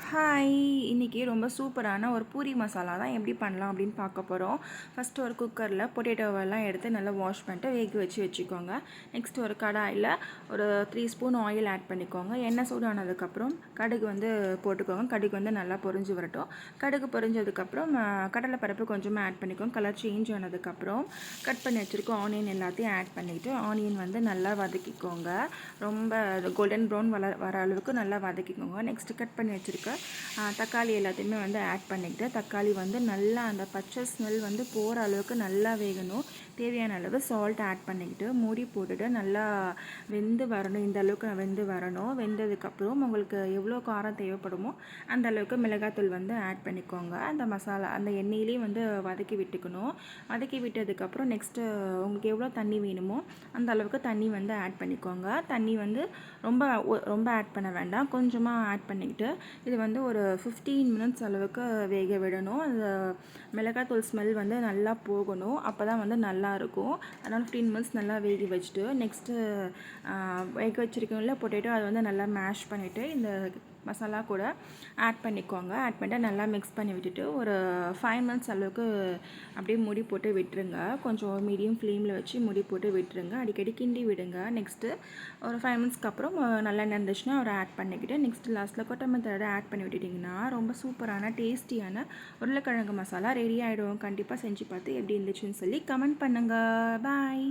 Hi, இன்றைக்கி ரொம்ப சூப்பரான ஒரு பூரி மசாலா தான் எப்படி பண்ணலாம் அப்படின்னு பார்க்க போகிறோம். ஃபஸ்ட்டு ஒரு குக்கரில் பொட்டேட்டோவெல்லாம் எடுத்து நல்லா வாஷ் பண்ணிட்டு வேக வச்சுக்கோங்க. நெக்ஸ்ட் ஒரு கடாயில் ஒரு 3 ஸ்பூன் ஆயில் ஆட் பண்ணிக்கோங்க. எண்ணெய் சூடானதுக்கப்புறம் கடுகு வந்து போட்டுக்கோங்க. கடுகு வந்து நல்லா பொரிஞ்சு வரட்டும். கடுகு பொரிஞ்சதுக்கப்புறம் கடலைப்பருப்பு கொஞ்சமாக ஆட் பண்ணிக்கோங்க. கலர் சேஞ்ச் ஆனதுக்கப்புறம் கட் பண்ணி வச்சுருக்கோம் ஆனியன் எல்லாத்தையும் ஆட் பண்ணிவிட்டு ஆனியன் வந்து நல்லா வதக்கிக்கோங்க. ரொம்ப கோல்டன் ப்ரௌன் வர அளவுக்கு நல்லா வதக்கிக்கோங்க. நெக்ஸ்ட்டு கட் பண்ணி வச்சுருக்க தக்காளி எல்லாத்தையுமே வந்து ஆட் பண்ணிக்கிட்டு தக்காளி வந்து நல்லா அந்த பச்சை ஸ்மெல் வந்து போகிற அளவுக்கு நல்லா வேகணும். தேவையான அளவு சால்ட் ஆட் பண்ணிக்கிட்டு மூடி போட்டுட்டு நல்லா வெந்து வரணும். இந்த அளவுக்கு வெந்து வரணும். வெந்ததுக்கப்புறம் உங்களுக்கு எவ்வளோ காரம் தேவைப்படுமோ அந்த அளவுக்கு மிளகாத்தூள் வந்து ஆட் பண்ணிக்கோங்க. அந்த மசாலா அந்த எண்ணெயிலே வந்து வதக்கி விட்டுக்கணும். வதக்கி விட்டதுக்கப்புறம் நெக்ஸ்ட்டு உங்களுக்கு எவ்வளோ தண்ணி வேணுமோ அந்த அளவுக்கு தண்ணி வந்து ஆட் பண்ணிக்கோங்க. தண்ணி வந்து ரொம்ப ஆட் பண்ண வேண்டாம், கொஞ்சமாக ஆட் பண்ணிக்கிட்டு இது வந்து ஒரு 15 மினிட்ஸ் அளவுக்கு வேக விடணும். அந்த மிளகாத்தூள் ஸ்மெல் வந்து நல்லா போகணும். அப்போ தான் வந்து நல்லாயிருக்கும். அதனால் 15 மினிட்ஸ் நல்லா வேக வச்சுட்டு நெக்ஸ்ட்டு வேக வச்சுருக்கோம்ல பொட்டேட்டோ அதை வந்து நல்லா மேஷ் பண்ணிவிட்டு இந்த மசாலா கூட ஆட் பண்ணிக்கோங்க. ஆட் பண்ணிட்டு நல்லா மிக்ஸ் பண்ணி விட்டுட்டு ஒரு 5 மினிட்ஸ் அளவுக்கு அப்படியே மூடி போட்டு விட்டுருங்க. கொஞ்சம் மீடியம் ஃப்ளேமில் வச்சு மூடி போட்டு விட்டுருங்க. அடிக்கடி கிண்டி விடுங்க. நெக்ஸ்ட்டு ஒரு 5 மினிட்ஸ்க்கு அப்புறம் நல்லெண்ணெய் இருந்துச்சுன்னா ஒரு ஆட் பண்ணிக்கிட்டு நெக்ஸ்ட் லாஸ்ட்டில் கொத்தமல்லி தழை ஆட் பண்ணி விட்டுட்டிங்கன்னா ரொம்ப சூப்பரான டேஸ்டியான உருளைக்கிழங்கு மசாலா ரெடி ஆகிடும். கண்டிப்பாக செஞ்சு பார்த்து எப்படி இருந்துச்சுன்னு சொல்லி கமெண்ட் பண்ணுங்கள். பாய்.